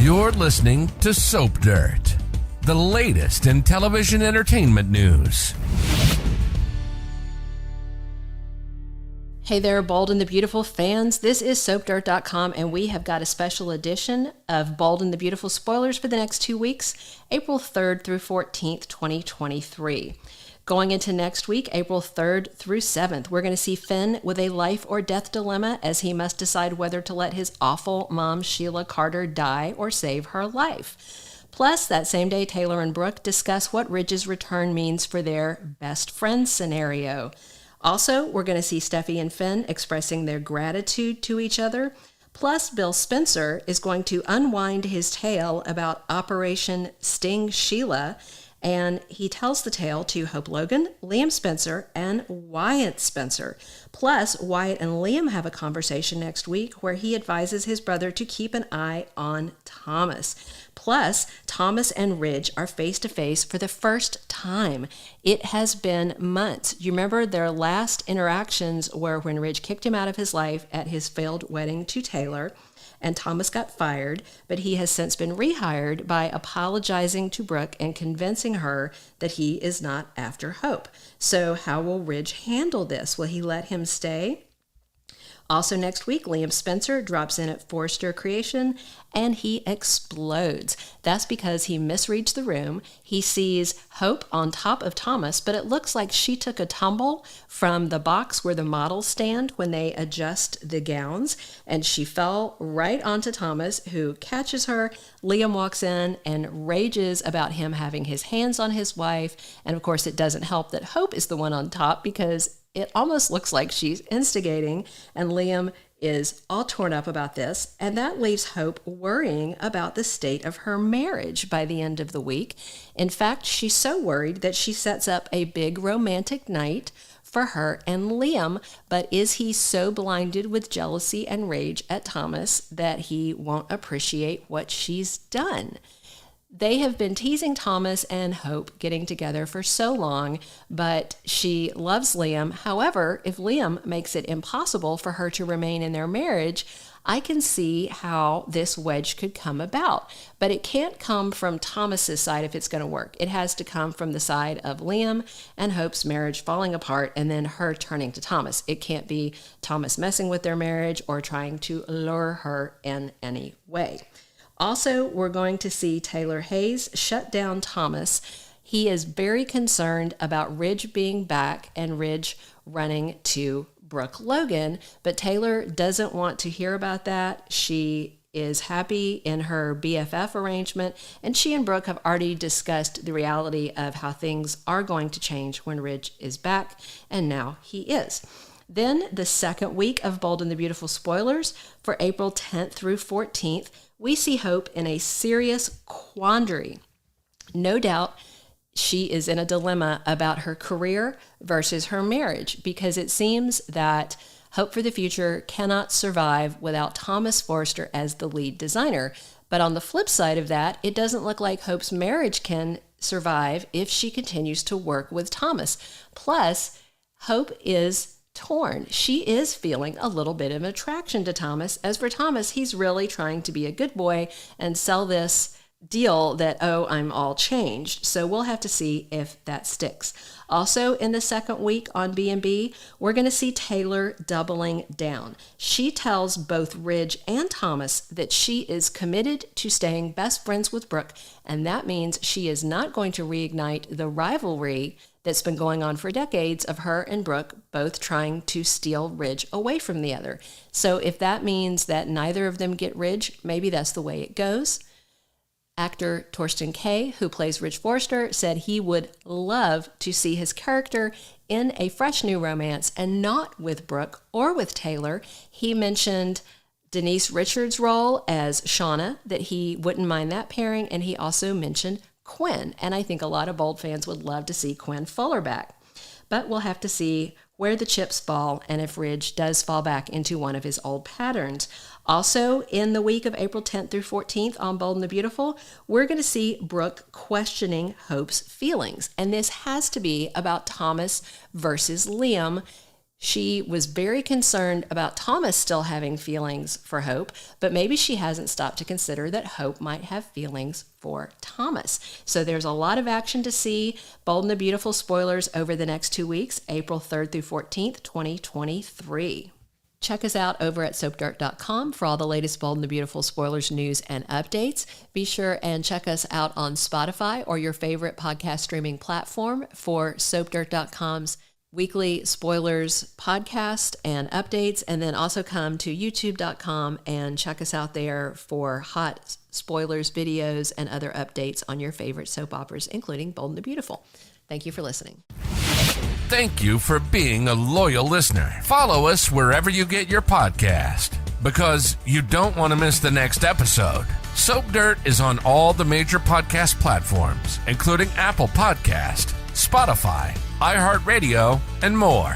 You're listening to Soap Dirt, the latest in television entertainment news. Hey there, Bold and the Beautiful fans. This is SoapDirt.com, and we have got a special edition of Bold and the Beautiful spoilers for the next 2 weeks, April 3rd through 14th, 2023. Going into next week, April 3rd through 7th, we're going to see Finn with a life or death dilemma as he must decide whether to let his awful mom, Sheila Carter, die or save her life. Plus, that same day, Taylor and Brooke discuss what Ridge's return means for their best friend scenario. Also, we're going to see Steffi and Finn expressing their gratitude to each other. Plus, Bill Spencer is going to unwind his tale about Operation Sting Sheila, and he tells the tale to Hope Logan, Liam Spencer, and Wyatt Spencer. Plus, Wyatt and Liam have a conversation next week where he advises his brother to keep an eye on Thomas. Plus, Thomas and Ridge are face-to-face for the first time. It has been months. You remember their last interactions were when Ridge kicked him out of his life at his failed wedding to Taylor, and Thomas got fired, but he has since been rehired by apologizing to Brooke and convincing her that he is not after Hope. So how will Ridge handle this? Will he let him stay? Also next week, Liam Spencer drops in at Forrester Creation and he explodes. That's because he misreads the room. He sees Hope on top of Thomas, but it looks like she took a tumble from the box where the models stand when they adjust the gowns, and she fell right onto Thomas, who catches her. Liam walks in and rages about him having his hands on his wife, and of course it doesn't help that Hope is the one on top because it almost looks like she's instigating, and Liam is all torn up about this, and that leaves Hope worrying about the state of her marriage by the end of the week. In fact, she's so worried that she sets up a big romantic night for her and Liam, but is he so blinded with jealousy and rage at Thomas that he won't appreciate what she's done? They have been teasing Thomas and Hope getting together for so long, but she loves Liam. However, if Liam makes it impossible for her to remain in their marriage, I can see how this wedge could come about. But it can't come from Thomas's side if it's going to work. It has to come from the side of Liam and Hope's marriage falling apart and then her turning to Thomas. It can't be Thomas messing with their marriage or trying to lure her in any way. Also, we're going to see Taylor Hayes shut down Thomas. He is very concerned about Ridge being back and Ridge running to Brooke Logan, but Taylor doesn't want to hear about that. She is happy in her BFF arrangement, and she and Brooke have already discussed the reality of how things are going to change when Ridge is back, and now he is. Then the second week of Bold and the Beautiful spoilers for April 10th through 14th, we see Hope in a serious quandary. No doubt she is in a dilemma about her career versus her marriage, because it seems that Hope for the Future cannot survive without Thomas Forrester as the lead designer. But on the flip side of that, it doesn't look like Hope's marriage can survive if she continues to work with Thomas. Plus, Hope is torn. She is feeling a little bit of attraction to Thomas. As for Thomas, he's really trying to be a good boy and sell this deal that, oh, I'm all changed. So we'll have to see if that sticks. Also, in the second week on B&B, we're going to see Taylor doubling down. She tells both Ridge and Thomas that she is committed to staying best friends with Brooke, and that means she is not going to reignite the rivalry that's been going on for decades of her and Brooke both trying to steal Ridge away from the other. So if that means that neither of them get Ridge, maybe that's the way it goes. Actor Torsten Kay, who plays Ridge Forrester, said he would love to see his character in a fresh new romance and not with Brooke or with Taylor. He mentioned Denise Richards' role as Shauna, that he wouldn't mind that pairing, and he also mentioned Quinn, and I think a lot of Bold fans would love to see Quinn Fuller back. But we'll have to see where the chips fall and if Ridge does fall back into one of his old patterns. Also, in the week of April 10th through 14th on Bold and the Beautiful, we're going to see Brooke questioning Hope's feelings. And this has to be about Thomas versus Liam. She was very concerned about Thomas still having feelings for Hope, but maybe she hasn't stopped to consider that Hope might have feelings for Thomas. So there's a lot of action to see. Bold and the Beautiful spoilers over the next 2 weeks, April 3rd through 14th, 2023. Check us out over at soapdirt.com for all the latest Bold and the Beautiful spoilers, news, and updates. Be sure and check us out on Spotify or your favorite podcast streaming platform for soapdirt.com's weekly spoilers podcast and updates, and then also come to youtube.com and check us out there for hot spoilers videos and other updates on your favorite soap operas, including Bold and the Beautiful. Thank you for listening. Thank you for being a loyal listener. Follow us wherever you get your podcast, because you don't want to miss the next episode. Soap Dirt is on all the major podcast platforms, including Apple Podcast, Spotify, iHeartRadio, and more.